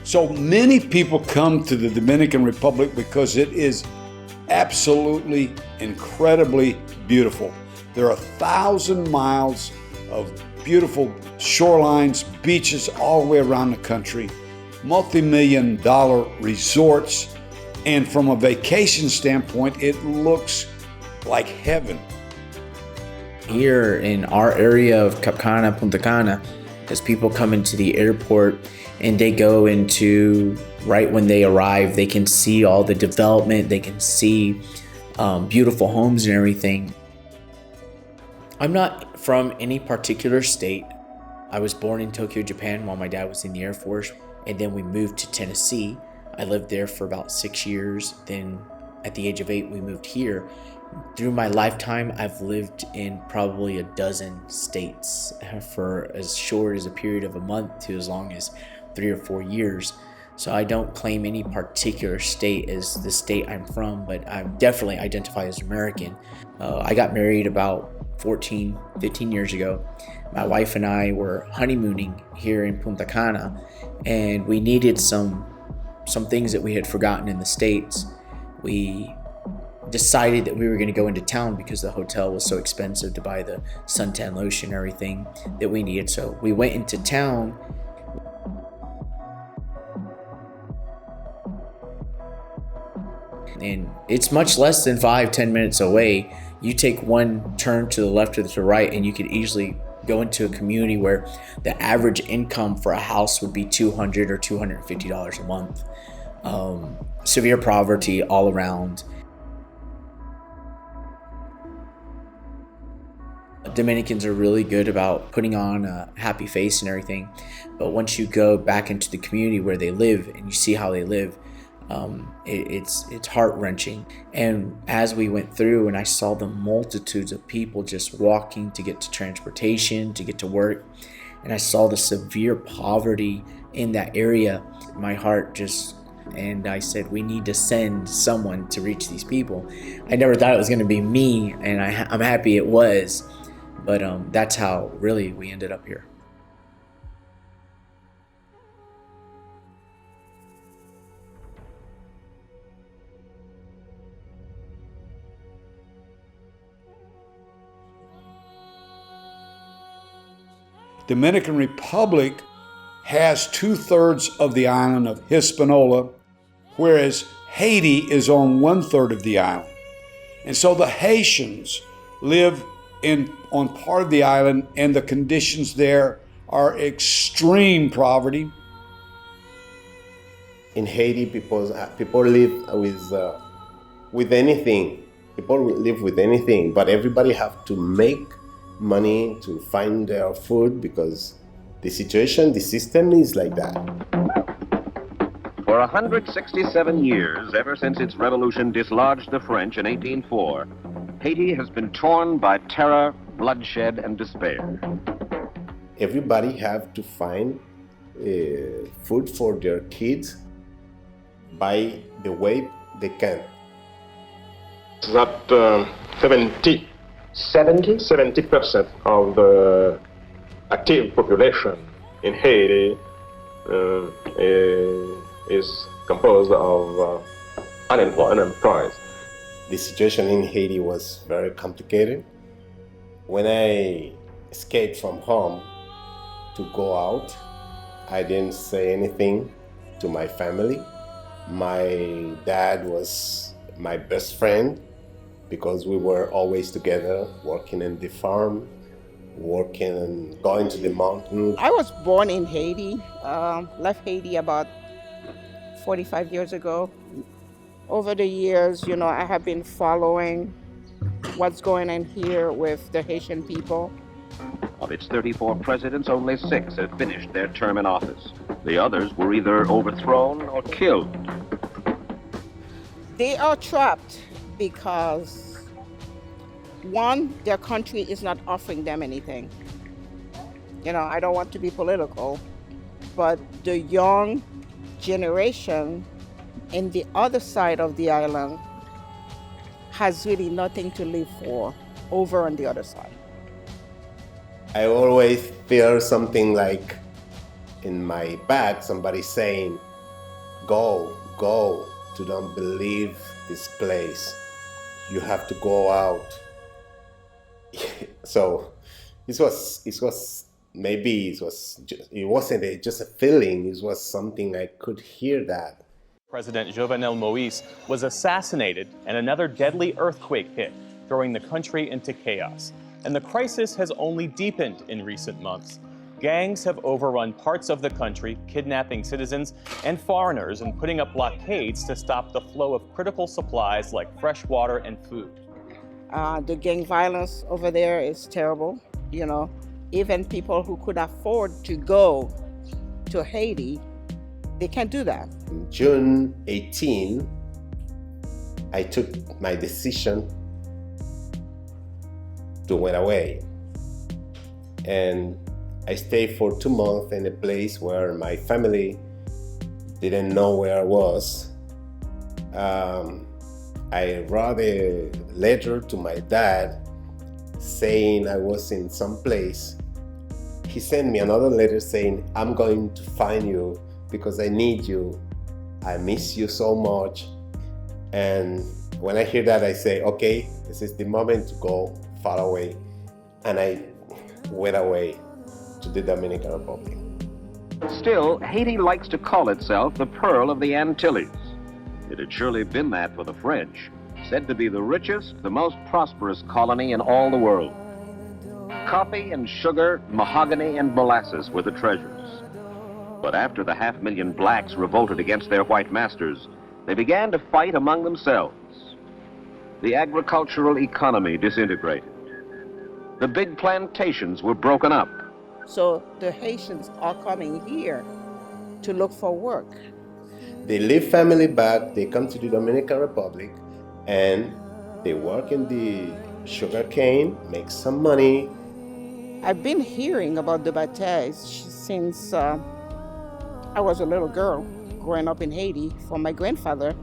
So many people come to the Dominican Republic because it is absolutely incredibly beautiful. There are 1,000 miles of beautiful shorelines, beaches all the way around the country, multi-million-dollar resorts, and from a vacation standpoint, it looks like heaven. Here in our area of Cap Cana, Punta Cana, as people come into the airport and they go into, right when they arrive, they can see all the development, they can see beautiful homes and everything. I'm not from any particular state. I was born in Tokyo, Japan while my dad was in the Air Force, and then we moved to Tennessee. I lived there for about 6 years. Then at the age of 8, we moved here. Through my lifetime, I've lived in probably a dozen states for as short as a period of a month to as long as 3 or 4 years. So I don't claim any particular state as the state I'm from, but I definitely identify as American. I got married about 15 years ago. My wife and I were honeymooning here in Punta Cana, and we needed some things that we had forgotten in the States. We decided that we were going to go into town because the hotel was so expensive to buy the suntan lotion and everything that we needed. So we went into town. And it's much less than 5-10 minutes away. You take one turn to the left or to the right and you could easily go into a community where the average income for a house would be $200 or $250 a month. Severe poverty all around. Dominicans are really good about putting on a happy face and everything, but once you go back into the community where they live and you see how they live, it's heart-wrenching. And as we went through and I saw the multitudes of people just walking to get to transportation, to get to work, and I saw the severe poverty in that area, my heart just, and I said, we need to send someone to reach these people. I never thought it was going to be me, and I'm happy it was, but that's how really we ended up here. Dominican Republic has 2/3 of the island of Hispaniola, whereas Haiti is on 1/3 of the island. And so the Haitians live on part of the island, and the conditions there are extreme poverty. In Haiti, people live with anything. People live with anything, but everybody have to make money to find their food because the system is like that. For 167 years, ever since its revolution dislodged the French in 1804, Haiti has been torn by terror, bloodshed, and despair. Everybody have to find food for their kids by the way they can. That 70% of the active population in Haiti is composed of unemployed. The situation in Haiti was very complicated. When I escaped from home to go out, I didn't say anything to my family. My dad was my best friend because we were always together, working in the farm, working and going to the mountain. I was born in Haiti, left Haiti about 45 years ago. Over the years, I have been following what's going on here with the Haitian people. Of its 34 presidents, only 6 have finished their term in office. The others were either overthrown or killed. They are trapped because, one, their country is not offering them anything. I don't want to be political, but the young generation in the other side of the island has really nothing to live for over on the other side. I always feel something like in my back, somebody saying, go to don't believe this place. You have to go out. So it wasn't just a feeling, it was something I could hear that. President Jovenel Moïse was assassinated and another deadly earthquake hit, throwing the country into chaos. And the crisis has only deepened in recent months. Gangs have overrun parts of the country, kidnapping citizens and foreigners and putting up blockades to stop the flow of critical supplies like fresh water and food. The gang violence over there is terrible. You know, even people who could afford to go to Haiti, they can't do that. In June 18, I took my decision to went away. And I stayed for 2 months in a place where my family didn't know where I was. I wrote a letter to my dad saying I was in some place. He sent me another letter saying, I'm going to find you because I need you. I miss you so much. And when I hear that, I say, okay, this is the moment to go far away. And I went away to the Dominican Republic. Still, Haiti likes to call itself the Pearl of the Antilles. It had surely been that for the French, said to be the richest, the most prosperous colony in all the world. Coffee and sugar, mahogany and molasses were the treasures. But after the 500,000 blacks revolted against their white masters, they began to fight among themselves. The agricultural economy disintegrated. The big plantations were broken up. So the Haitians are coming here to look for work. They leave family back, they come to the Dominican Republic, and they work in the sugarcane, make some money. I've been hearing about the Bateys since I was a little girl growing up in Haiti from my grandfather.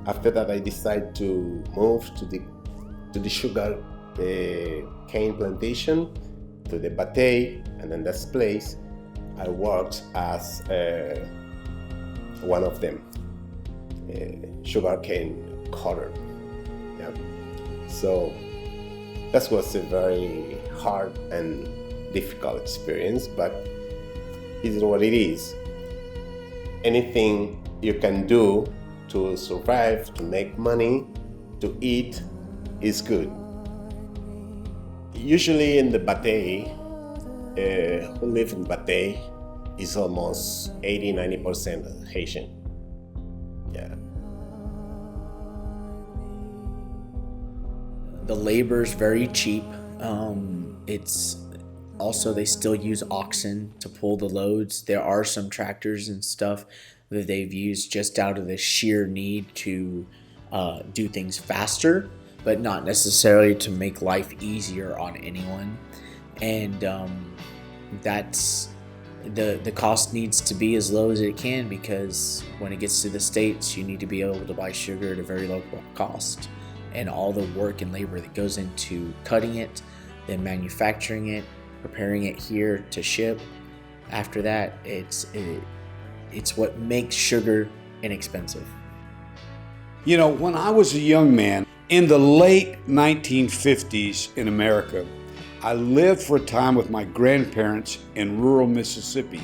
After that, I decided to move to the sugar cane plantation, to the Batey, and in this place, I worked as one of them, sugarcane cutter. Yeah. So that was a very hard and difficult experience, but it is what it is. Anything you can do to survive, to make money, to eat is good. Usually in the Batey, who live in Batey is almost 80-90% Haitian. Yeah. The labor is very cheap. It's also, they still use oxen to pull the loads. There are some tractors and stuff that they've used just out of the sheer need to do things faster, but not necessarily to make life easier on anyone. And that's the cost needs to be as low as it can, because when it gets to the States, you need to be able to buy sugar at a very low cost. And all the work and labor that goes into cutting it, then manufacturing it, preparing it here to ship. After that, it's what makes sugar inexpensive. You know, when I was a young man, in the late 1950s in America, I lived for a time with my grandparents in rural Mississippi.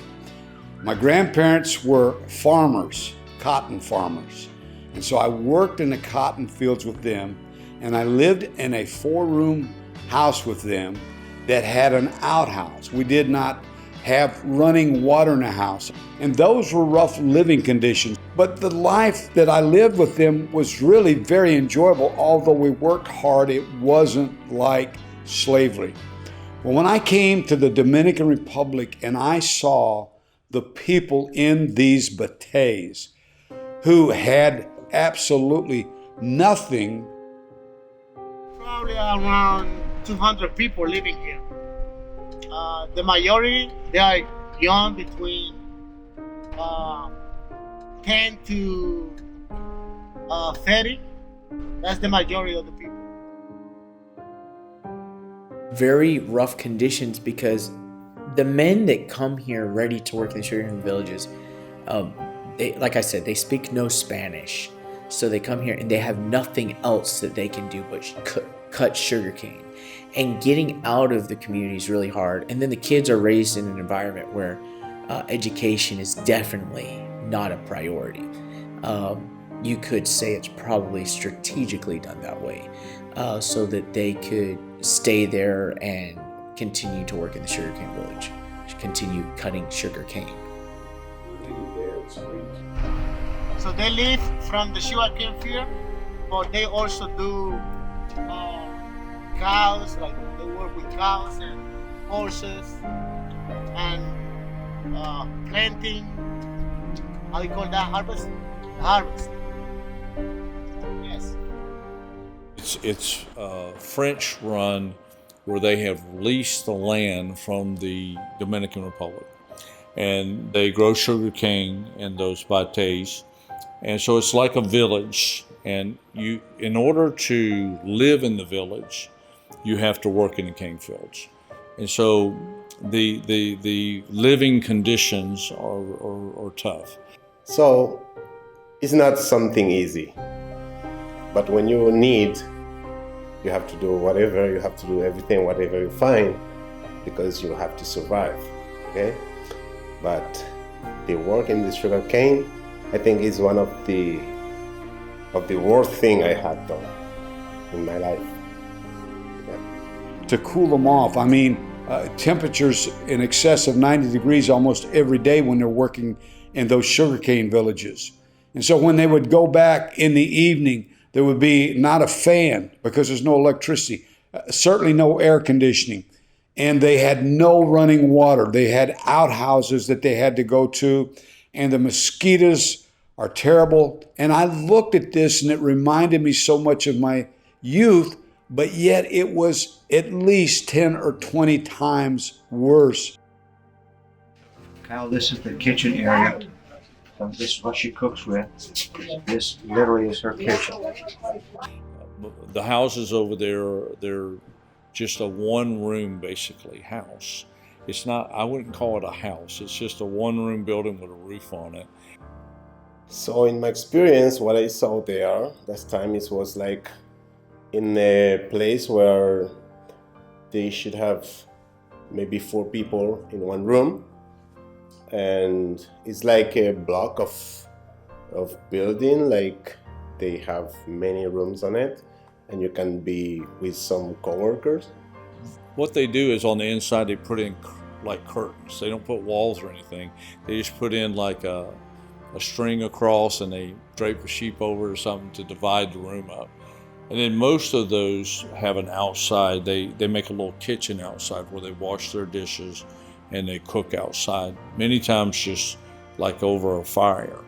My grandparents were farmers, cotton farmers. And so I worked in the cotton fields with them, and I lived in a 4-room house with them that had an outhouse. We did not have running water in the house. And those were rough living conditions. But the life that I lived with them was really very enjoyable. Although we worked hard, it wasn't like slavery. Well, when I came to the Dominican Republic and I saw the people in these Bateys who had absolutely nothing. Probably around 200 people living here. The majority, they are young, between 10 to 30. That's the majority of the people. Very rough conditions, because the men that come here ready to work in the sugarcane villages, like I said, they speak no Spanish. So they come here and they have nothing else that they can do but cut sugarcane. And getting out of the community is really hard. And then the kids are raised in an environment where education is definitely not a priority. You could say it's probably strategically done that way, so that they could stay there and continue to work in the sugarcane village, continue cutting sugarcane. So they live from the sugarcane field, but they also do cows, like they work with cows and horses, and planting, how you call that, harvest? Harvest. Yes. It's French run, where they have leased the land from the Dominican Republic, and they grow sugarcane in those bateys, and so it's like a village. And you, in order to live in the village, you have to work in the cane fields, and so the living conditions are tough. So it's not something easy, but when you need, you have to do whatever, you have to do everything, whatever you find, because you have to survive, okay? But the work in the sugar cane, I think, is one of the worst thing I had done in my life. Yeah. To cool them off, I mean, temperatures in excess of 90 degrees almost every day when they're working in those sugarcane villages. And so when they would go back in the evening, there would be not a fan because there's no electricity, certainly no air conditioning, and they had no running water. They had outhouses that they had to go to, and the mosquitoes are terrible. And I looked at this and it reminded me so much of my youth, but yet it was at least 10 or 20 times worse. Kyle, this is the kitchen area. This is what she cooks with. This literally is her kitchen. The houses over there, they're just a one-room, basically, house. It's not, I wouldn't call it a house. It's just a one-room building with a roof on it. So in my experience, what I saw there last time, it was like in a place where they should have maybe 4 people in one room. And it's like a block of building, like they have many rooms on it, and you can be with some coworkers. What they do is on the inside they put in like curtains. They don't put walls or anything. They just put in like a string across, and they drape a sheep over or something to divide the room up. And then most of those have an outside. They make a little kitchen outside where they wash their dishes and they cook outside, many times just like over a fire.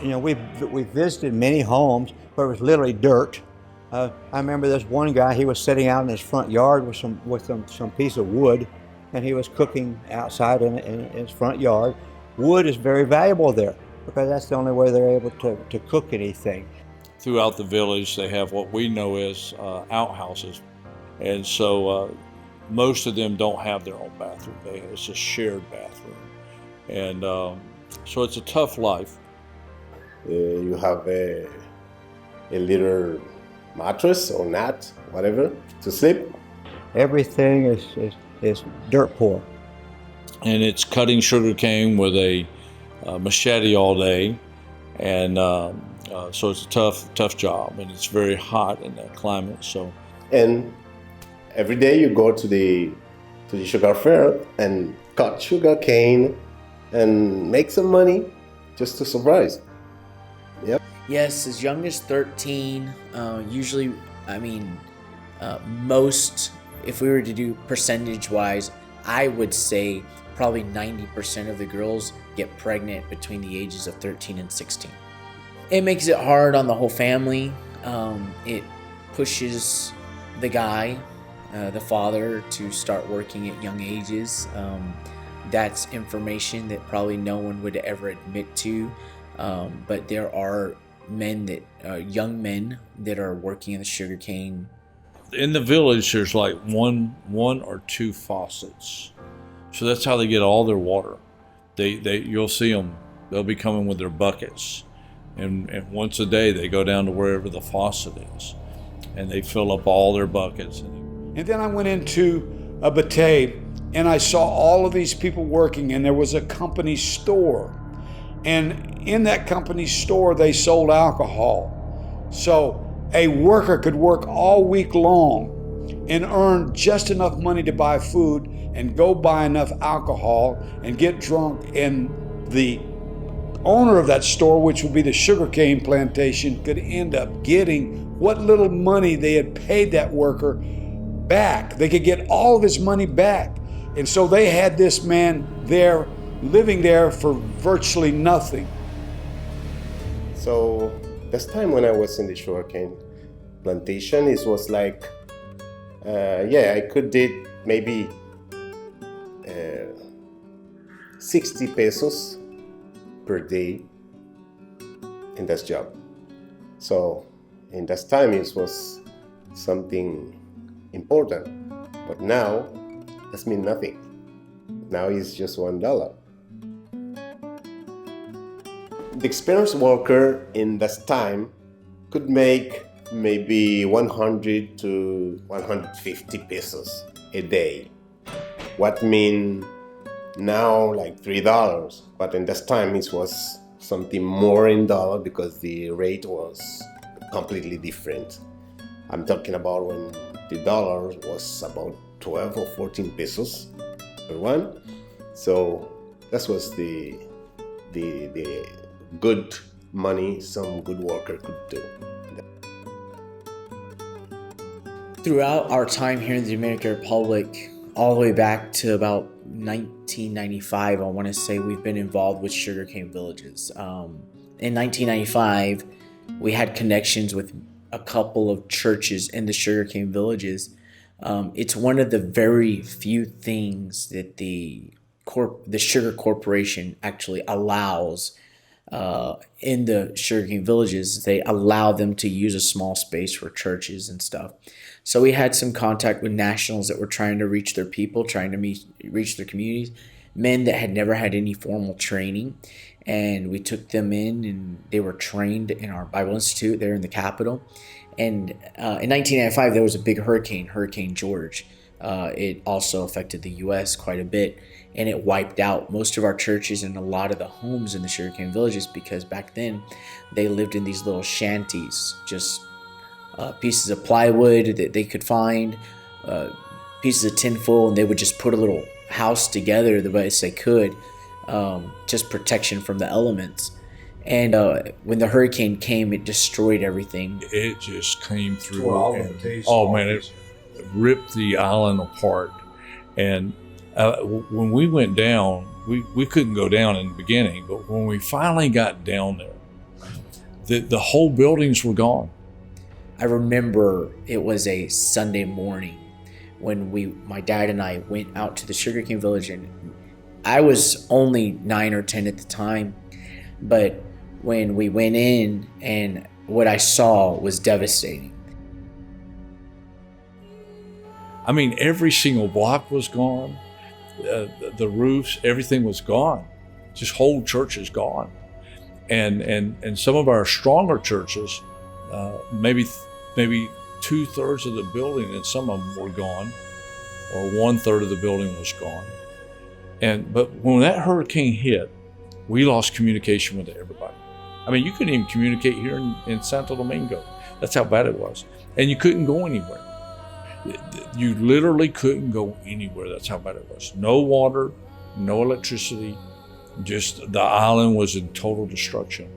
You know, we visited many homes where it was literally dirt. I remember this one guy, he was sitting out in his front yard with some piece of wood, and he was cooking outside in his front yard. Wood is very valuable there because that's the only way they're able to cook anything. Throughout the village, they have what we know as outhouses, and so most of them don't have their own bathroom. It's a shared bathroom. And so it's a tough life. You have a little mattress or mat, whatever, to sleep. Everything is dirt poor. And it's cutting sugarcane with a machete all day. And so it's a tough job, and it's very hot in that climate. So. And every day you go to the sugar fair and cut sugar cane and make some money just to survive. Yep. Yes, as young as 13. Usually, I mean, most, if we were to do percentage-wise, I would say probably 90% of the girls get pregnant between the ages of 13 and 16. It makes it hard on the whole family. It pushes the guy, the father, to start working at young ages. That's information that probably no one would ever admit to, but there are young men that are working in the sugarcane. In the village, there's like one or two faucets, so that's how they get all their water. You'll see them they'll be coming with their buckets. And once a day, they go down to wherever the faucet is, and they fill up all their buckets. And then I went into a Batey, and I saw all of these people working, and there was a company store. And in that company store, they sold alcohol. So a worker could work all week long and earn just enough money to buy food and go buy enough alcohol and get drunk, and the owner of that store, which would be the sugarcane plantation, could end up getting what little money they had paid that worker back. They could get all of his money back. And so they had this man there, living there for virtually nothing. So this time when I was in the sugarcane plantation, it was like, I could did maybe 60 pesos per day in this job. So in this time it was something important, but now that's mean nothing. Now it's just $1. The experienced worker in this time could make maybe 100 to 150 pesos a day. What mean now like $3, but in this time it was something more in dollar because the rate was completely different. I'm talking about when the dollar was about 12 or 14 pesos per one. So that was the good money some good worker could do. Throughout our time here in the Dominican Republic, all the way back to about 1995, I want to say we've been involved with sugarcane villages. In 1995, we had connections with a couple of churches in the sugarcane villages. It's one of the very few things that the Sugar Corporation actually allows in the sugarcane villages. They allow them to use a small space for churches and stuff. So we had some contact with nationals that were trying to reach their people, trying to reach their communities, men that had never had any formal training. And we took them in, and they were trained in our Bible Institute there in the capital. And in 1995, there was a big hurricane, Hurricane George. It also affected the U.S. quite a bit, and it wiped out most of our churches and a lot of the homes in the sugarcane villages, because back then they lived in these little shanties, just pieces of plywood that they could find, pieces of tinfoil, and they would just put a little house together the best they could, just protection from the elements. And when the hurricane came, it destroyed everything. It just came through. It ripped the island apart. And when we went down, we couldn't go down in the beginning, but when we finally got down there, the whole buildings were gone. I remember it was a Sunday morning when my dad and I went out to the sugarcane village, and I was only 9 or 10 at the time, but when we went in, and what I saw was devastating. I mean, every single block was gone. The roofs, everything was gone. Just whole churches gone. And some of our stronger churches, maybe 2/3 of the building, and some of them were gone, or 1/3 of the building was gone. But when that hurricane hit, we lost communication with everybody. I mean, you couldn't even communicate here in Santo Domingo. That's how bad it was. And you couldn't go anywhere. You literally couldn't go anywhere. That's how bad it was. No water, no electricity, just the island was in total destruction.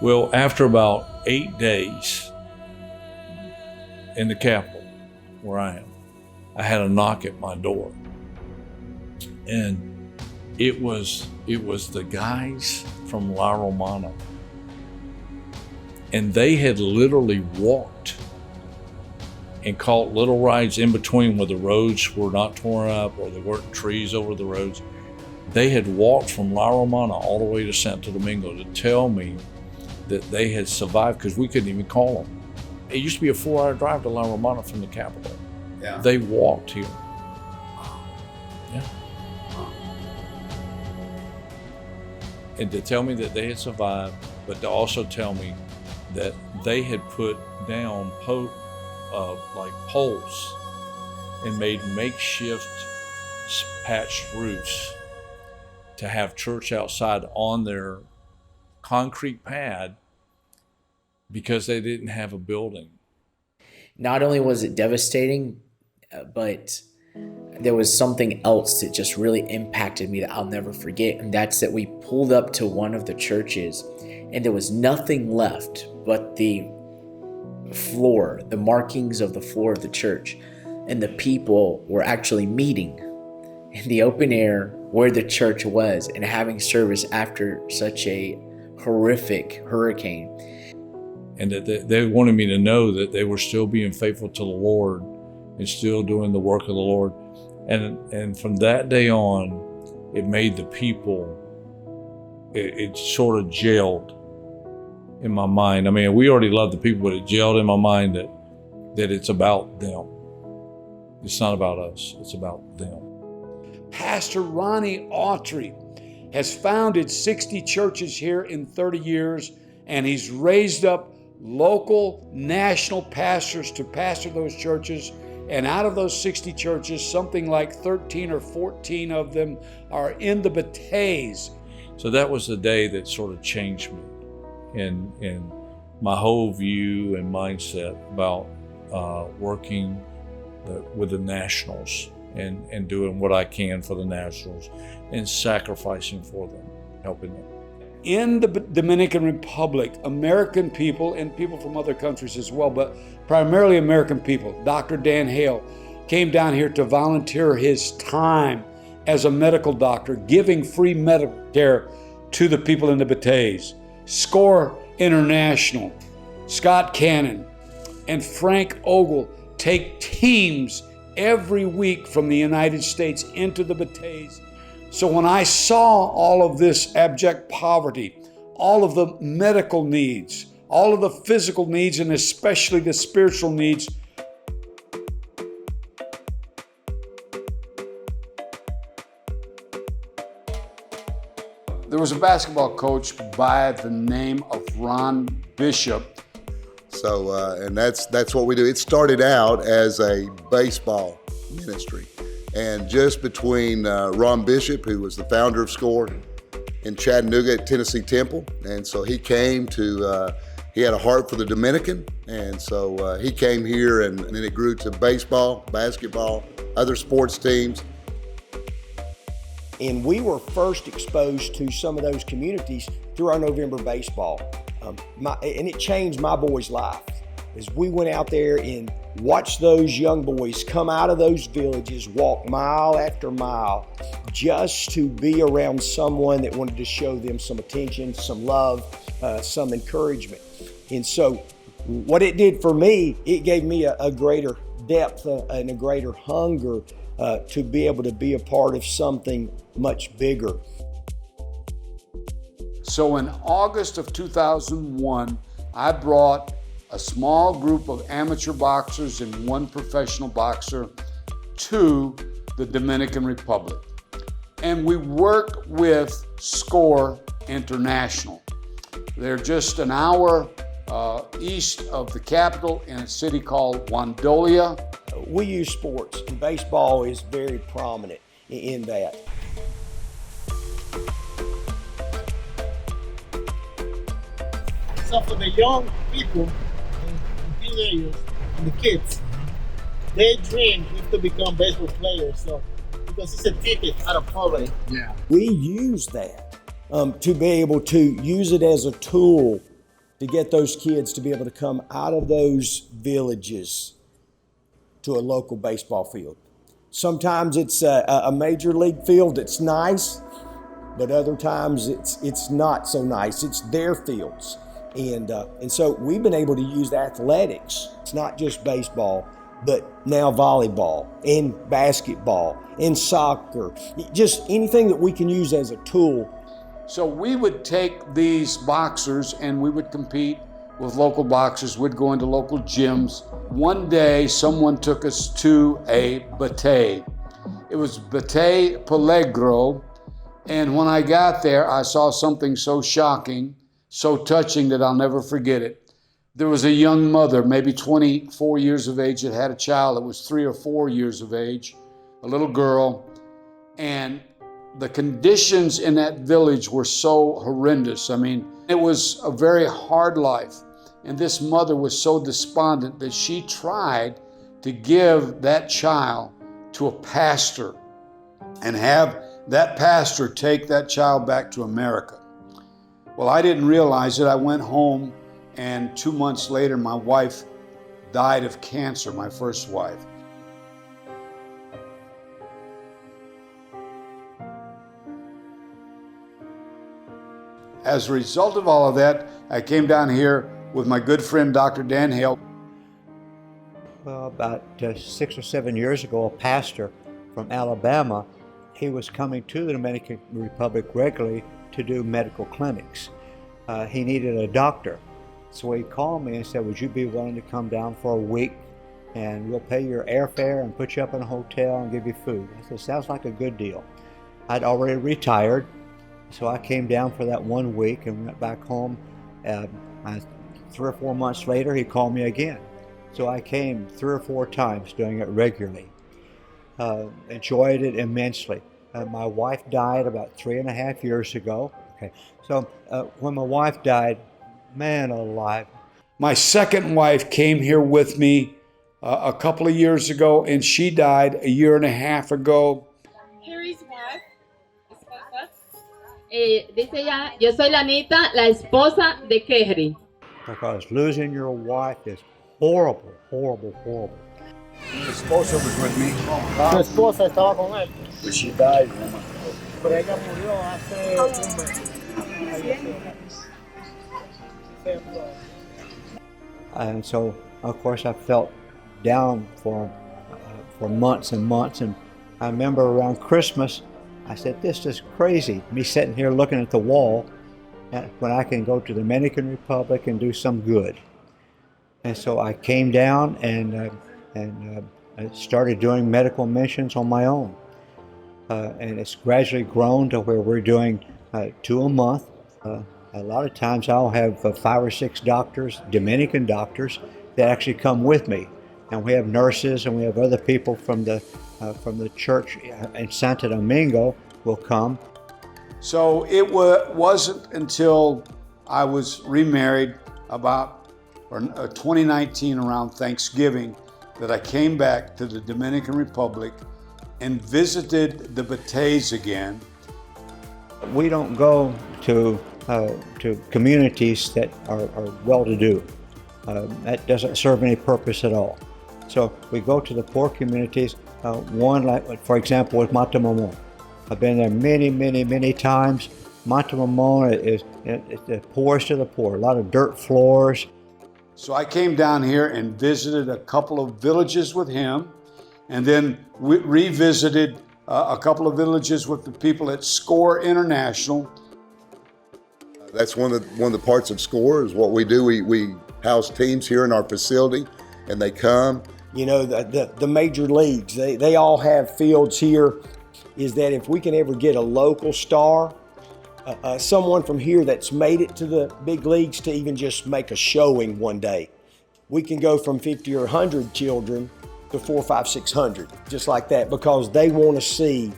Well, after about 8 days in the capital, where I am, I had a knock at my door. And it was the guys from La Romana. And they had literally walked and caught little rides in between where the roads were not torn up or there weren't trees over the roads. They had walked from La Romana all the way to Santo Domingo to tell me that they had survived, because we couldn't even call them. It used to be a 4-hour drive to La Romana from the capital. Yeah. They walked here. Yeah. and to tell me that they had survived, but to also tell me that they had put down like poles and made makeshift patched roofs to have church outside on their concrete pad because they didn't have a building. Not only was it devastating, but there was something else that just really impacted me that I'll never forget, and that's that we pulled up to one of the churches and there was nothing left but the floor, the markings of the floor of the church, and the people were actually meeting in the open air where the church was and having service after such a horrific hurricane. And that they wanted me to know that they were still being faithful to the Lord and still doing the work of the Lord. And from that day on, it made the people, it sort of gelled in my mind. I mean, we already loved the people, but it gelled in my mind that it's about them. It's not about us, it's about them. Pastor Ronnie Autry has founded 60 churches here in 30 years, and he's raised up local, national pastors to pastor those churches. And out of those 60 churches, something like 13 or 14 of them are in the Bateys. So that was the day that sort of changed me and my whole view and mindset about working with the nationals and doing what I can for the nationals and sacrificing for them, helping them. In the Dominican Republic, American people and people from other countries as well, but primarily American people. Dr. Dan Hale came down here to volunteer his time as a medical doctor, giving free medical care to the people in the Bateys. SCORE International, Scott Cannon, and Frank Ogle take teams every week from the United States into the Bateys. So when I saw all of this abject poverty, all of the medical needs, all of the physical needs, and especially the spiritual needs, there was a basketball coach by the name of Ron Bishop. So, and that's what we do. It started out as a baseball ministry. And just between Ron Bishop, who was the founder of SCORE, in Chattanooga at Tennessee Temple. And so he came to, he had a heart for the Dominican. And so he came here and then it grew to baseball, basketball, other sports teams. And we were first exposed to some of those communities through our November baseball. And it changed my boy's life as we went out there and watched those young boys come out of those villages, walk mile after mile, just to be around someone that wanted to show them some attention, some love, some encouragement. And so what it did for me, it gave me a greater depth and a greater hunger to be able to be a part of something much bigger. So in August of 2001, I brought a small group of amateur boxers and one professional boxer to the Dominican Republic. And we worked with SCORE International. They're just an hour east of the capital in a city called Wandolia. We use sports, and baseball is very prominent in that. So for the young people, the teenagers, and the kids, they dream to become baseball players. So because it's a ticket out of poverty. Yeah. We use that to be able to use it as a tool to get those kids to be able to come out of those villages to a local baseball field. Sometimes it's a major league field that's nice, but other times it's not so nice. It's their fields. And so we've been able to use athletics. It's not just baseball, but now volleyball and basketball and soccer, just anything that we can use as a tool. So we would take these boxers and we would compete with local boxers. We'd go into local gyms. One day, someone took us to a batey. It was Batey Peligro, And when I got there, I saw something so shocking, so touching that I'll never forget it. There was a young mother, maybe 24 years of age, that had a child that was 3 or 4 years of age, a little girl. And the conditions in that village were so horrendous. I mean, it was a very hard life. And this mother was so despondent that she tried to give that child to a pastor and have that pastor take that child back to America. Well, I didn't realize it. I went home, and 2 months later, my wife died of cancer, my first wife. As a result of all of that, I came down here with my good friend, Dr. Dan Hale. Well, about 6 or 7 years ago, a pastor from Alabama, he was coming to the Dominican Republic regularly to do medical clinics. He needed a doctor. So he called me and said, would you be willing to come down for a week and we'll pay your airfare and put you up in a hotel and give you food? I said, sounds like a good deal. I'd already retired, so I came down for that 1 week and went back home. 3 or 4 months later, he called me again. So I came 3 or 4 times, doing it regularly. Enjoyed it immensely. My wife died about 3.5 years ago. Okay, so when my wife died, man alive. My second wife came here with me a couple of years ago, and she died a 1.5 years ago. Here is wife, esposa. Dice ella, yo soy la Anita, la esposa de Kerry. Because losing your wife is horrible, horrible, horrible. My esposa was with me. Tu esposa estaba con él. But she died. Pero ella murió hace un mes. And so, of course, I felt down for months and months. And I remember around Christmas, I said, this is crazy, me sitting here looking at the wall when I can go to the Dominican Republic and do some good. And so I came down and I started doing medical missions on my own. And it's gradually grown to where we're doing 2 a month. A lot of times I'll have 5 or 6 doctors, Dominican doctors, that actually come with me. And we have nurses and we have other people from the church in Santo Domingo will come. So it wasn't until I was remarried about 2019 around Thanksgiving that I came back to the Dominican Republic and visited the Bateys again. We don't go to communities that are well-to-do. That doesn't serve any purpose at all. So we go to the poor communities. One, like for example, with Matamamon. I've been there many, many, many times. Matamamon is the poorest of the poor. A lot of dirt floors. So I came down here and visited a couple of villages with him, and then we revisited a couple of villages with the people at SCORE International. That's one of the parts of SCORE is what we do. We house teams here in our facility, and they come. You know, the major leagues, they all have fields here. Is that if we can ever get a local star, someone from here that's made it to the big leagues to even just make a showing one day, we can go from 50 or 100 children to 400, 500, 600, just like that, because they want to see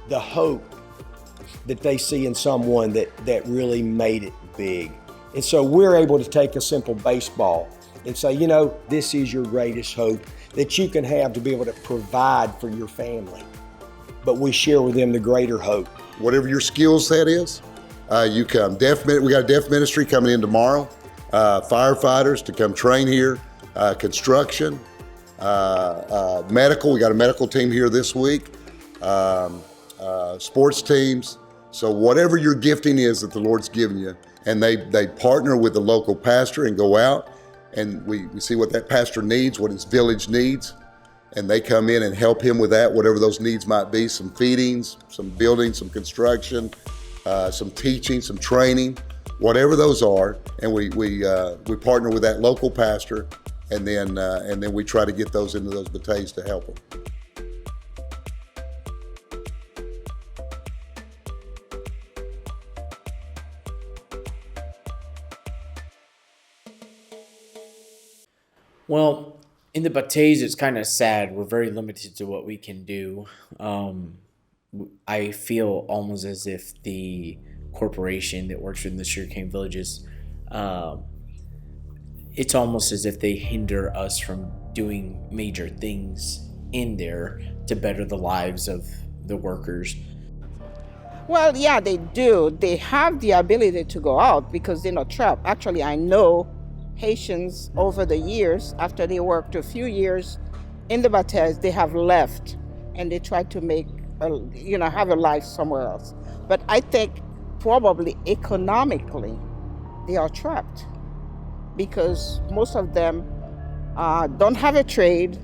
the hope that they see in someone that really made it big. And so we're able to take a simple baseball and say, you know, this is your greatest hope that you can have to be able to provide for your family. But we share with them the greater hope. Whatever your skill set is, you come. We got a deaf ministry coming in tomorrow. Firefighters to come train here. Construction, medical. We got a medical team here this week. Sports teams. So whatever your gifting is that the Lord's given you, and they partner with the local pastor and go out, and we see what that pastor needs, what his village needs, and they come in and help him with that, whatever those needs might be, some feedings, some building, some construction, some teaching, some training, whatever those are, and we partner with that local pastor, and then we try to get those into those bateys to help them. Well, in the Bateys, it's kind of sad. We're very limited to what we can do. I feel almost as if the corporation that works within the sugarcane villages, it's almost as if they hinder us from doing major things in there to better the lives of the workers. Well, yeah, they do. They have the ability to go out because they're not trapped. Actually, I know Haitians over the years, after they worked a few years in the Bateys, they have left and they try to make, have a life somewhere else. But I think probably economically, they are trapped because most of them don't have a trade.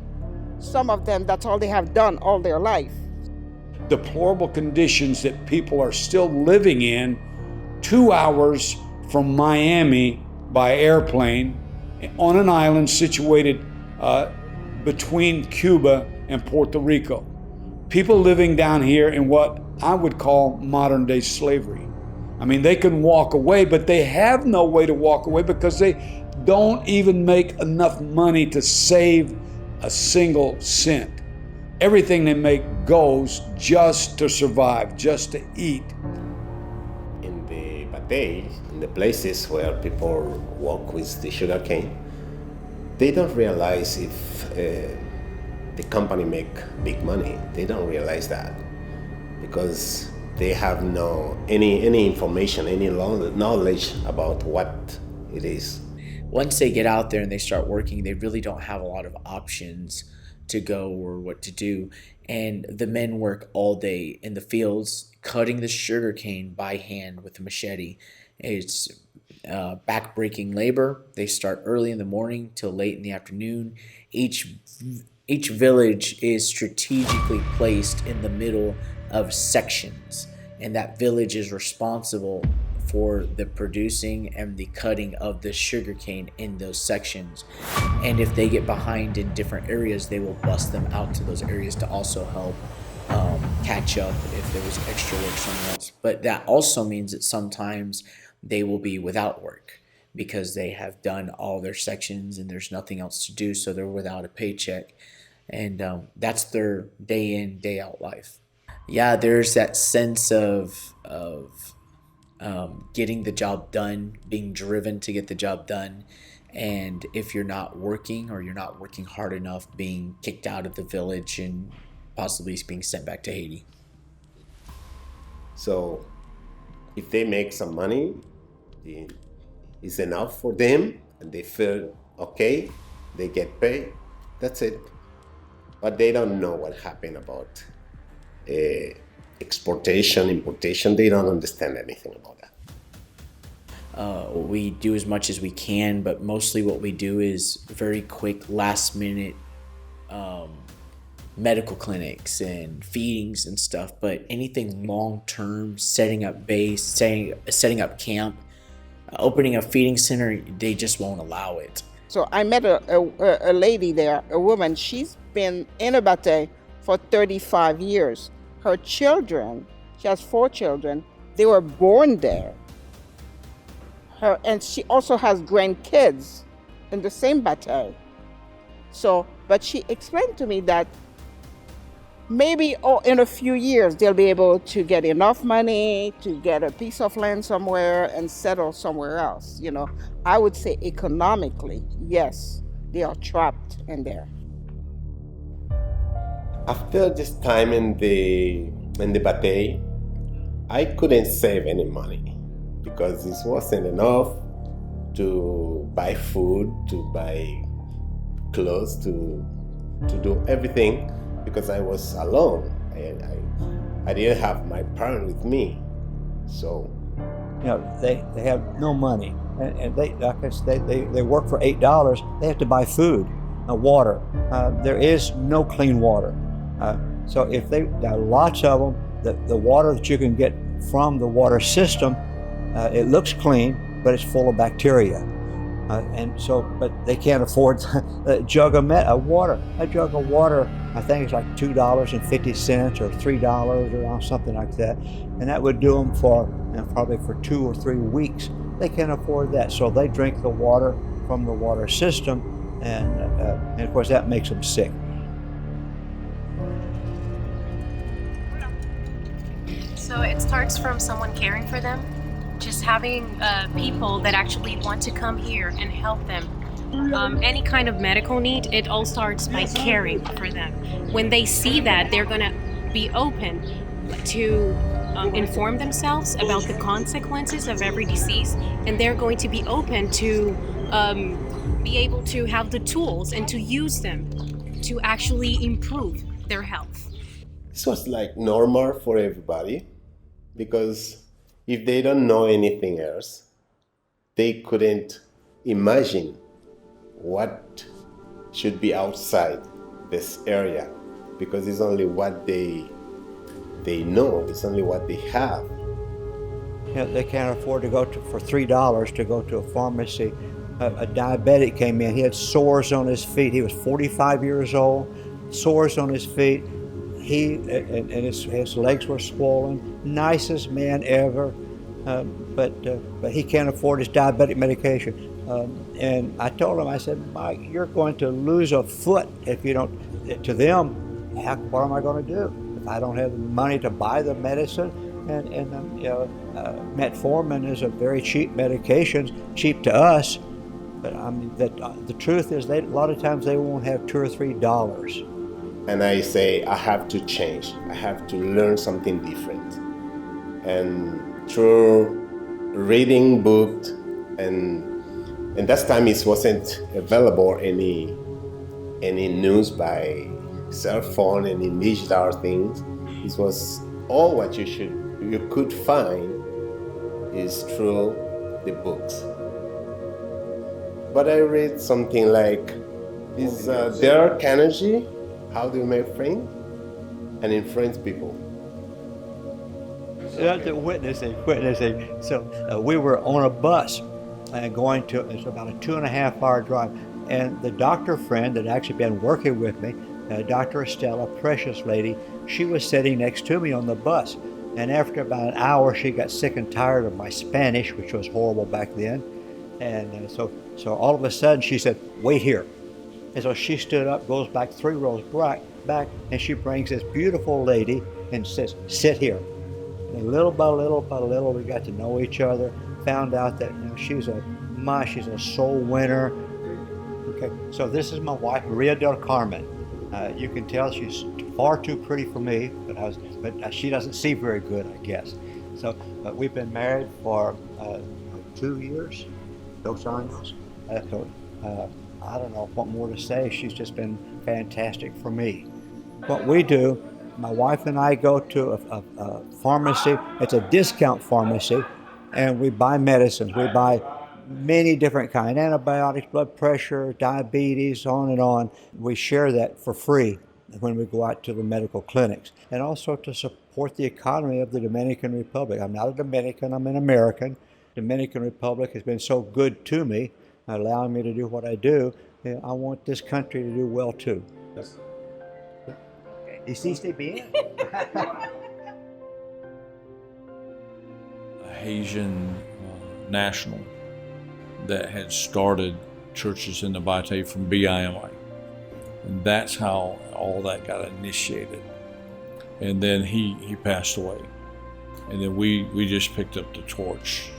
Some of them, that's all they have done all their life. Deplorable conditions that people are still living in 2 hours from Miami by airplane on an island situated between Cuba and Puerto Rico. People living down here in what I would call modern day slavery. I mean, they can walk away, but they have no way to walk away because they don't even make enough money to save a single cent. Everything they make goes just to survive, just to eat. In the Batey, in the places where people work with the sugarcane, they don't realize if the company make big money. They don't realize that because they have any information, any knowledge about what it is. Once they get out there and they start working, they really don't have a lot of options to go or what to do. And the men work all day in the fields, cutting the sugarcane by hand with a machete. It's back-breaking labor. They start early in the morning till late in the afternoon. Each village is strategically placed in the middle of sections, and that village is responsible for the producing and the cutting of the sugarcane in those sections. And if they get behind in different areas, they will bust them out to those areas to also help catch up if there was extra work somewhere else. But that also means that sometimes they will be without work because they have done all their sections and there's nothing else to do, so they're without a paycheck. And that's their day in, day out life. Yeah, there's that sense of getting the job done, being driven to get the job done, and if you're not working or you're not working hard enough, being kicked out of the village and possibly being sent back to Haiti. So if they make some money, it's enough for them and they feel okay, they get paid, that's it. But they don't know what happened about exportation, importation. They don't understand anything about that. We do as much as we can, but mostly what we do is very quick, last minute medical clinics and feedings and stuff. But anything long term, setting up base, setting up camp, opening a feeding center, they just won't allow it. So I met a lady there, a woman. She's been in a Batey for 35 years. Her children, she has 4 children, they were born there. And she also has grandkids in the same Batey. So, but she explained to me that maybe in a few years they'll be able to get enough money to get a piece of land somewhere and settle somewhere else. I would say economically, yes, they are trapped in there. After this time in the Batey, I couldn't save any money because this wasn't enough to buy food, to buy clothes, to do everything because I was alone. I didn't have my parent with me, so they have no money, and they, like I said, they work for $8. They have to buy food, water. There is no clean water. So if there are lots of them, the water that you can get from the water system, it looks clean, but it's full of bacteria. But they can't afford a jug of water. A jug of water, I think it's like $2.50 or $3 or something like that. And that would do them for probably for 2 or 3 weeks. They can't afford that. So they drink the water from the water system, and of course that makes them sick. So it starts from someone caring for them, just having people that actually want to come here and help them. Any kind of medical need, it all starts by caring for them. When they see that, they're going to be open to inform themselves about the consequences of every disease, and they're going to be open to be able to have the tools and to use them to actually improve their health. This was like normal for everybody, because if they don't know anything else, they couldn't imagine what should be outside this area, because it's only what they know, it's only what they have. You know, they can't afford to go for $3 to go to a pharmacy. A diabetic came in, he had sores on his feet. He was 45 years old, sores on his feet. His legs were swollen, nicest man ever, but he can't afford his diabetic medication. And I told him, I said, Mike, you're going to lose a foot if you don't. To them, what am I going to do if I don't have the money to buy the medicine? And metformin is a very cheap medication, cheap to us, but I mean the truth is a lot of times they won't have $2 or $3. And I say, I have to change. I have to learn something different. And through reading books, and that time it wasn't available any news by cell phone, any digital things. It was all what you could find is through the books. But I read something like, is Dale Carnegie, How Do You Make Friends and Influence People? Witnessing. So we were on a bus going to, it's about a 2.5-hour drive. And the doctor friend that actually been working with me, Dr. Estella, precious lady, she was sitting next to me on the bus. And after about an hour, she got sick and tired of my Spanish, which was horrible back then. And so all of a sudden she said, wait here. And so she stood up, goes back 3 rows back, and she brings this beautiful lady and says, sit here. And little by little, we got to know each other, found out that she's a soul winner. Okay, so this is my wife, Maria del Carmen. You can tell she's far too pretty for me, but she doesn't see very good, I guess. So we've been married for 2 years, 2 años. I don't know what more to say. She's just been fantastic for me. What we do, my wife and I go to a pharmacy. It's a discount pharmacy, and we buy medicines. We buy many different kinds, antibiotics, blood pressure, diabetes, on and on. We share that for free when we go out to the medical clinics, and also to support the economy of the Dominican Republic. I'm not a Dominican, I'm an American. Dominican Republic has been so good to me, allowing me to do what I do. I want this country to do well too. ¿Hiciste bien? A Haitian national that had started churches in the Bateys from BIMI. And that's how all that got initiated. And then he passed away. And then we just picked up the torch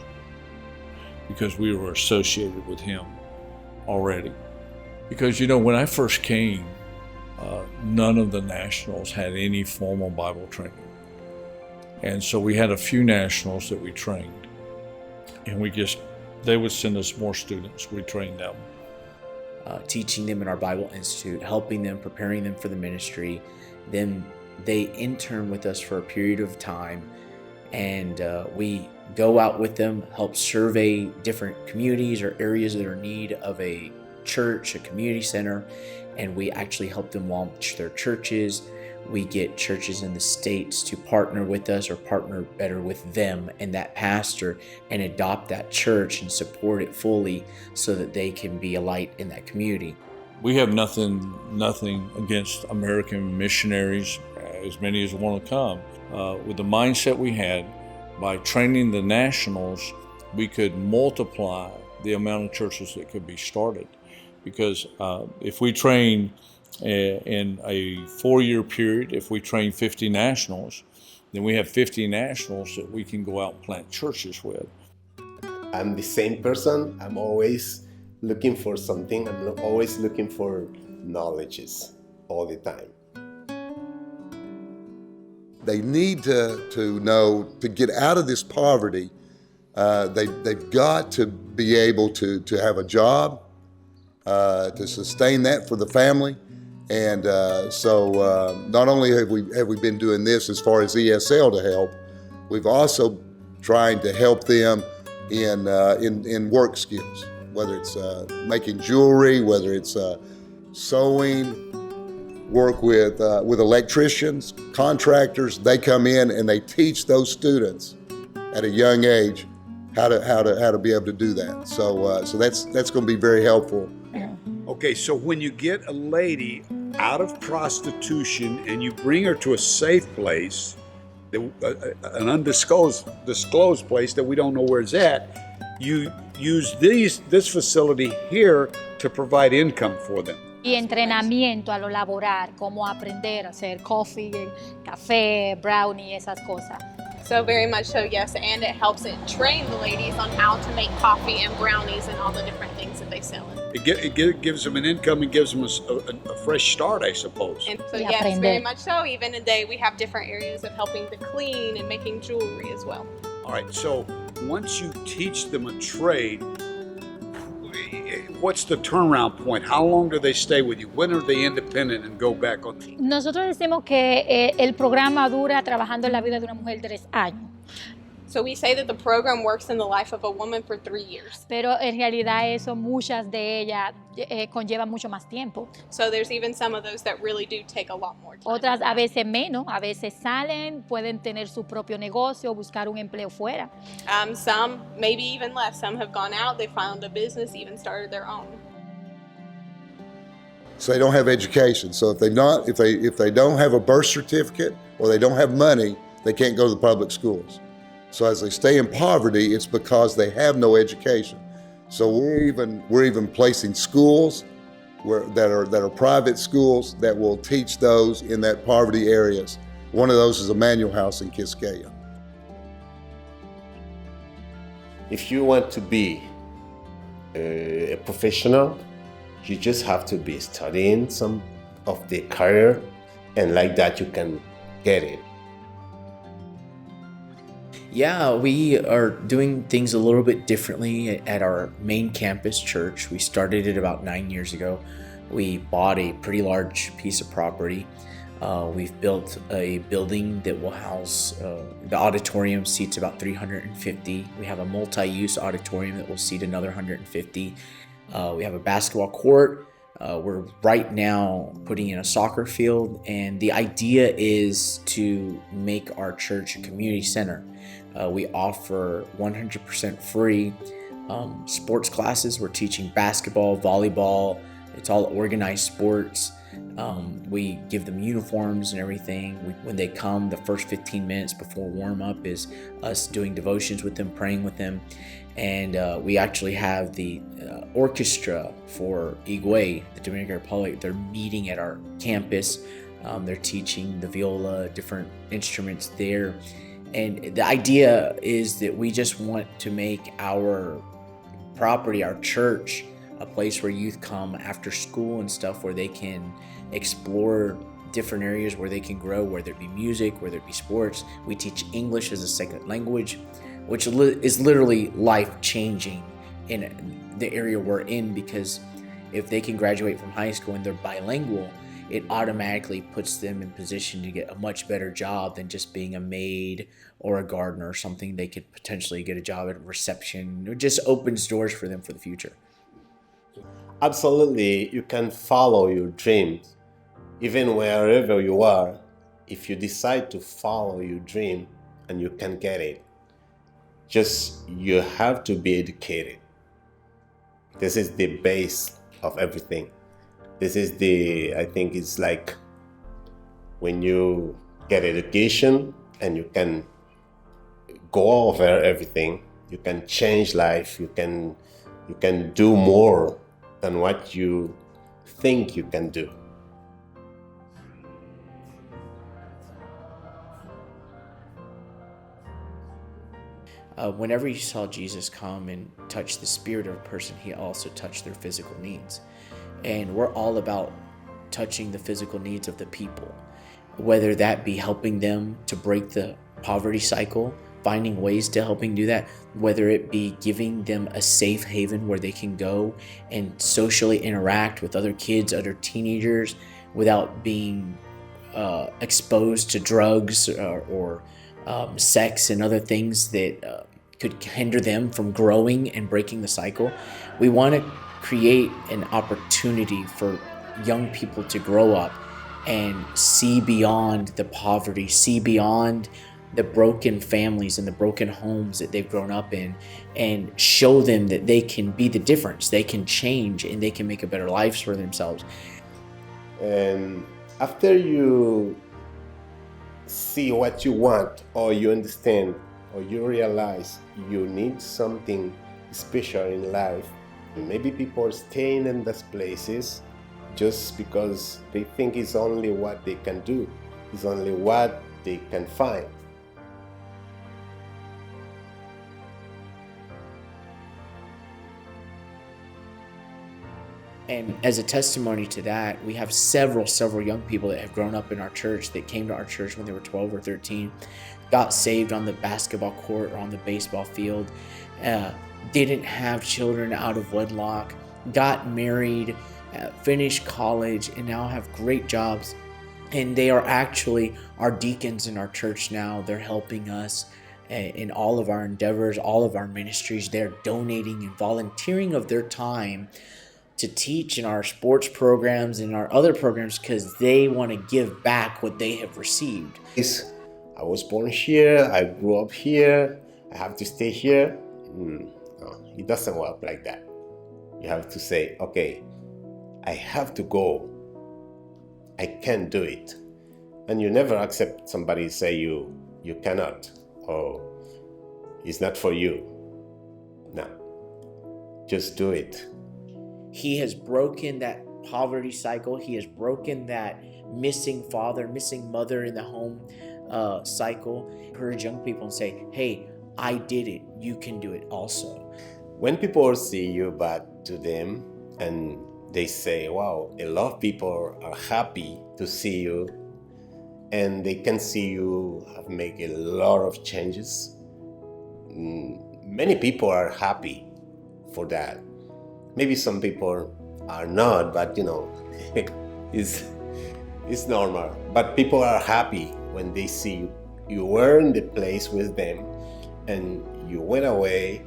because we were associated with him already. Because, when I first came, none of the nationals had any formal Bible training. And so we had a few nationals that we trained. And they would send us more students. We trained them. Teaching them in our Bible Institute, helping them, preparing them for the ministry. Then they intern with us for a period of time, and we go out with them, help survey different communities or areas that are in need of a church, a community center, and we actually help them launch their churches. We get churches in the States to partner with us or partner better with them and that pastor and adopt that church and support it fully so that they can be a light in that community. We have nothing against American missionaries, as many as want to come. With the mindset we had, by training the nationals, we could multiply the amount of churches that could be started. because if we train in a 4-year period, if we train 50 nationals, then we have 50 nationals that we can go out and plant churches with. I'm the same person. I'm always looking for something. I'm always looking for knowledges all the time. They need to know, to get out of this poverty, they've got to be able to have a job, to sustain that for the family. And so not only have we been doing this as far as ESL to help, we've also trying to help them in work skills, whether it's making jewelry, whether it's sewing, work with electricians, contractors. They come in and they teach those students at a young age how to be able to do that. So that's going to be very helpful. Okay, so when you get a lady out of prostitution and you bring her to a safe place, an undisclosed place that we don't know where it's at, you use this facility here to provide income for them. Y entrenamiento a lo laboral, cómo aprender a hacer coffee, café, brownie, esas cosas. So very much so, yes, and it helps it train the ladies on how to make coffee and brownies and all the different things that they sell. It gives them an income and gives them a fresh start, I suppose. And so yes, very much so. Even today we have different areas of helping to clean and making jewelry as well. All right, so once you teach them a trade, what's the turnaround point? How long do they stay with you? When are they independent and go back on? Nosotros decimos que el programa dura trabajando en la vida de una mujer 3 años. So we say that the program works in the life of a woman for 3 years. Pero en realidad eso muchas de ellas conllevan mucho más tiempo. So there's even some of those that really do take a lot more time. Otras a veces menos, a veces salen, pueden tener su propio negocio, buscar un empleo fuera. Some maybe even less. Some have gone out, they found a business, even started their own. So they don't have education. So if they don't have a birth certificate or they don't have money, they can't go to the public schools. So as they stay in poverty, it's because they have no education. So we're even placing schools that are private schools that will teach those in that poverty areas. One of those is Emmanuel House in Quisqueya. If you want to be a professional, you just have to be studying some of the career, and like that you can get it. Yeah, we are doing things a little bit differently at our main campus church. We started it about 9 years ago. We bought a pretty large piece of property. We've built a building that will house, the auditorium seats about 350. We have a multi-use auditorium that will seat another 150. We have a basketball court. We're right now putting in a soccer field, and the idea is to make our church a community center. We offer 100% free sports classes. We're teaching basketball, volleyball. It's all organized sports. We give them uniforms and everything. When they come, the first 15 minutes before warm-up is us doing devotions with them, praying with them. And we actually have the orchestra for Higüey, the Dominican Republic. They're meeting at our campus. They're teaching the viola, different instruments there. And the idea is that we just want to make our property, our church, a place where youth come after school and stuff, where they can explore different areas where they can grow, whether it be music, whether it be sports. We teach English as a second language, which is literally life-changing in the area we're in, because if they can graduate from high school and they're bilingual, it automatically puts them in position to get a much better job than just being a maid or a gardener or something. They could potentially get a job at reception. It just opens doors for them for the future. Absolutely, you can follow your dreams, even wherever you are. If you decide to follow your dream, and you can get it, just you have to be educated. This is the base of everything. This is I think it's like when you get education and you can go over everything, you can change life, you can do more than what you think you can do. Whenever you saw Jesus come and touch the spirit of a person, he also touched their physical needs. And we're all about touching the physical needs of the people, whether that be helping them to break the poverty cycle, finding ways to helping do that, whether it be giving them a safe haven where they can go and socially interact with other kids, other teenagers, without being exposed to drugs or sex and other things that could hinder them from growing and breaking the cycle. We want to create an opportunity for young people to grow up and see beyond the poverty, see beyond the broken families and the broken homes that they've grown up in, and show them that they can be the difference, they can change, and they can make a better life for themselves. And after you see what you want, or you understand, or you realize you need something special in life, maybe people are staying in those places just because they think it's only what they can do, it's only what they can find. And as a testimony to that, we have several young people that have grown up in our church that came to our church when they were 12 or 13, got saved on the basketball court or on the baseball field, didn't have children out of wedlock, got married, finished college, and now have great jobs. And they are actually our deacons in our church now. They're helping us in all of our endeavors, all of our ministries. They're donating and volunteering of their time to teach in our sports programs and our other programs because they want to give back what they have received. I was born here, I grew up here, I have to stay here. No, it doesn't work like that. You have to say, okay, I have to go. I can't do it. And you never accept somebody say you cannot, or it's not for you. No, just do it. He has broken that poverty cycle. He has broken that missing father, missing mother in the home cycle. Encourage young people and say, hey, I did it. You can do it also. When people see you back to them and they say, wow, a lot of people are happy to see you and they can see you have made a lot of changes. Many people are happy for that. Maybe some people are not, but it's normal. But people are happy when they see you were in the place with them and you went away,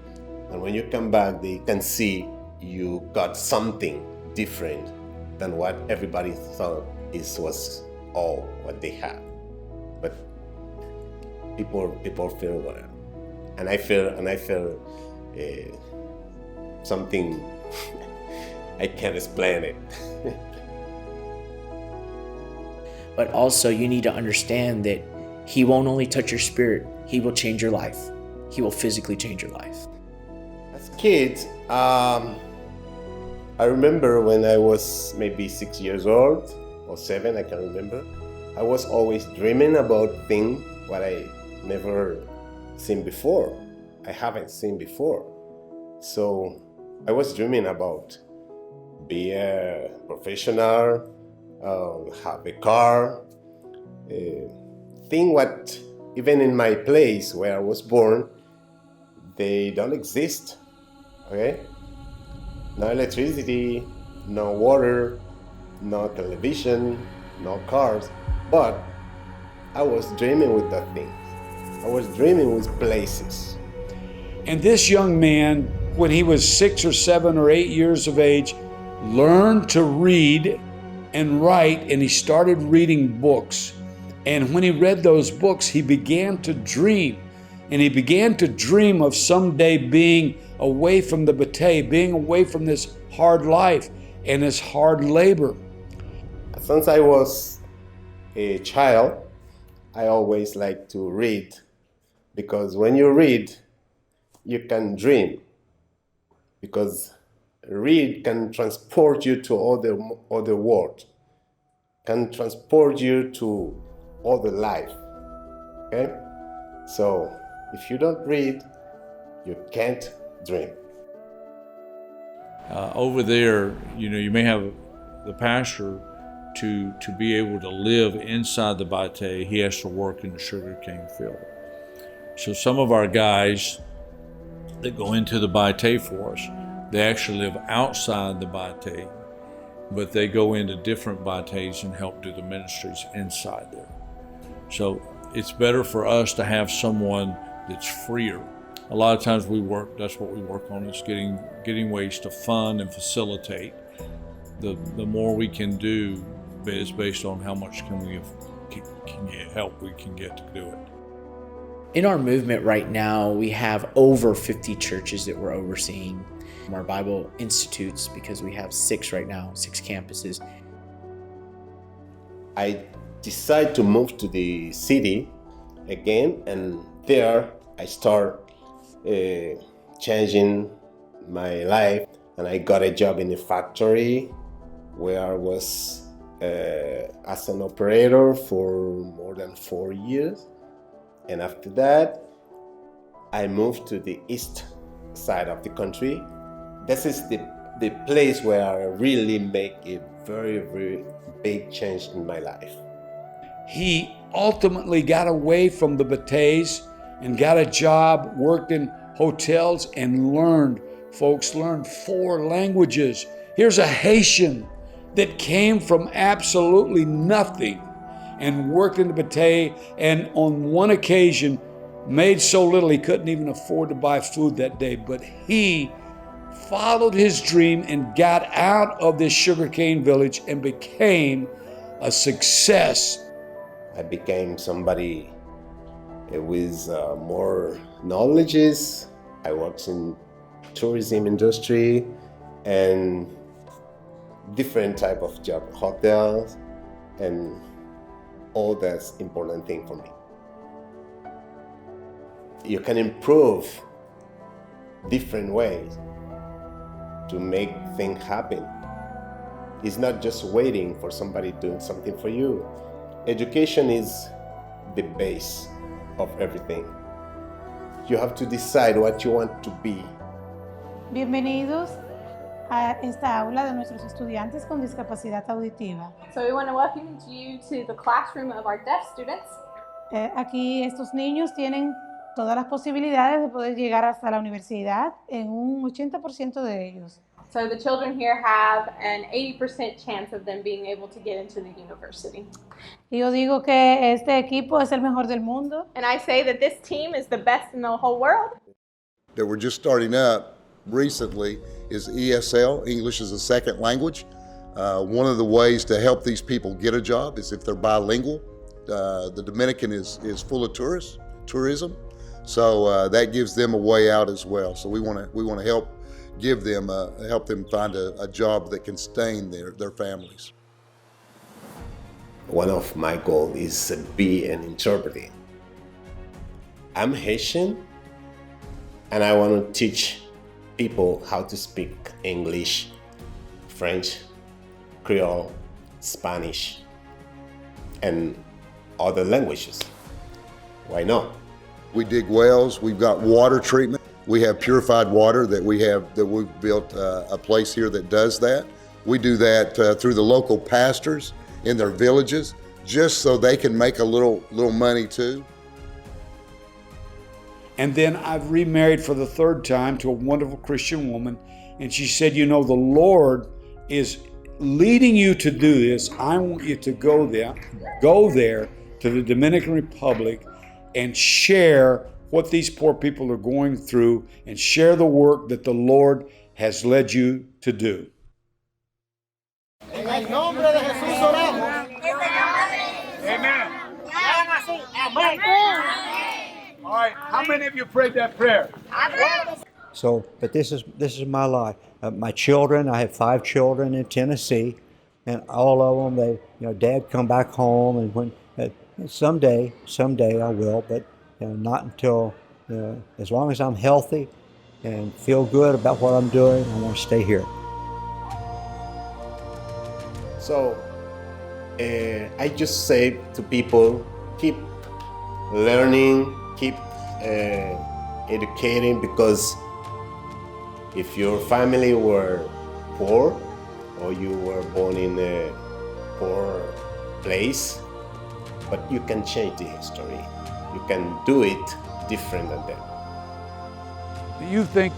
and when you come back, they can see you got something different than what everybody thought was all what they had. But people feel well, and I feel something. I can't explain it. But also you need to understand that he won't only touch your spirit, he will change your life. He will physically change your life. As kids, I remember when I was maybe 6 years old or 7, I can't remember. I was always dreaming about things what I never seen before. I haven't seen before. So I was dreaming about be a professional, have a car, thing what even in my place where I was born, they don't exist, okay? No electricity, no water, no television, no cars, but I was dreaming with that thing. I was dreaming with places. And this young man, when he was 6 or 7 or 8 years of age, learned to read and write, and he started reading books. And when he read those books, he began to dream. And he began to dream of someday being away from the Batey, being away from this hard life and this hard labor. Since I was a child, I always liked to read, because when you read, you can dream. Because read can transport you to other world, can transport you to other life. Okay? So if you don't read, you can't dream. Over there, you may have the pastor to be able to live inside the batey, he has to work in the sugarcane field. So some of our guys that go into the batey for us, they actually live outside the batey, but they go into different bateys and help do the ministries inside there. So it's better for us to have someone that's freer. A lot of times that's what we work on, is getting ways to fund and facilitate. The more we can do is based on how much help we can get to do it. In our movement right now, we have over 50 churches that we're overseeing. Our Bible institutes, because we have 6 right now, 6 campuses. I decided to move to the city again, and there I start changing my life, and I got a job in a factory where I was as an operator for more than 4 years. And after that, I moved to the east side of the country. This is the place where I really make a very, very big change in my life. He ultimately got away from the Bateys and got a job, worked in hotels, and learned 4 languages. Here's a Haitian that came from absolutely nothing and worked in the Batey, and on one occasion made so little he couldn't even afford to buy food that day. But he followed his dream and got out of this sugarcane village and became a success. I became somebody with more knowledges. I worked in tourism industry and different type of job, hotels, and all that's important thing for me. You can improve different ways to make things happen. It's not just waiting for somebody doing something for you. Education is the base of everything. You have to decide what you want to be. Bienvenidos a esta aula de nuestros estudiantes con discapacidad auditiva. So we want to welcome you to the classroom of our deaf students. Aquí estos niños tienen todas las posibilidades de poder llegar hasta la universidad en un 80% de ellos. So the children here have an 80% chance of them being able to get into the university. Y yo digo que este equipo es el mejor del mundo. And I say that this team is the best in the whole world. That we're just starting up recently is ESL, English as a Second Language. One of the ways to help these people get a job is if they're bilingual. The Dominican is full of tourism, so that gives them a way out as well. So we want to help them find a job that can sustain their families. One of my goals is to be an interpreter. I'm Haitian, and I want to teach people how to speak English, French, Creole, Spanish, and other languages. Why not? We dig wells, we've got water treatment. We have purified water that we've built a place here that does that. We do that through the local pastors in their villages, just so they can make a little money too. And then I've remarried for the 3rd time to a wonderful Christian woman. And she said, the Lord is leading you to do this. I want you to go there to the Dominican Republic and share what these poor people are going through and share the work that the Lord has led you to do. En el nombre de Jesús oramos. Amen. All right, how many of you prayed that prayer? So, but this is my life. My children, I have 5 children in Tennessee, and all of them, Dad come back home, and when someday I will, but not until as long as I'm healthy and feel good about what I'm doing. I want to stay here. So I just say to people, keep learning, keep educating, because if your family were poor or you were born in a poor place, but you can change the history. You can do it different than them. Do you think,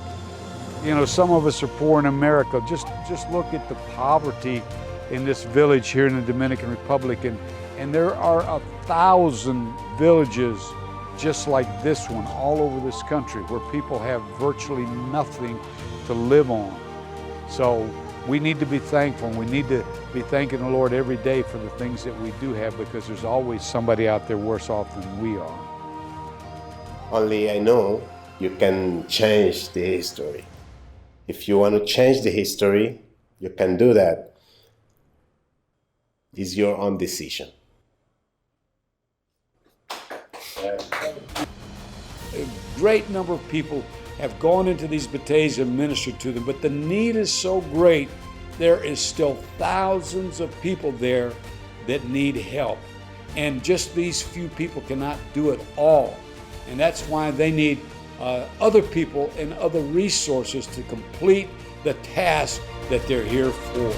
some of us are poor in America? Just look at the poverty in this village here in the Dominican Republic, and there are 1,000 villages just like this one all over this country where people have virtually nothing to live on. So we need to be thankful. We need to be thanking the Lord every day for the things that we do have, because there's always somebody out there worse off than we are. Only I know you can change the history. If you want to change the history, you can do that. It's your own decision. A great number of people have gone into these bateys and ministered to them, but the need is so great, there is still thousands of people there that need help. And just these few people cannot do it all. And that's why they need other people and other resources to complete the task that they're here for.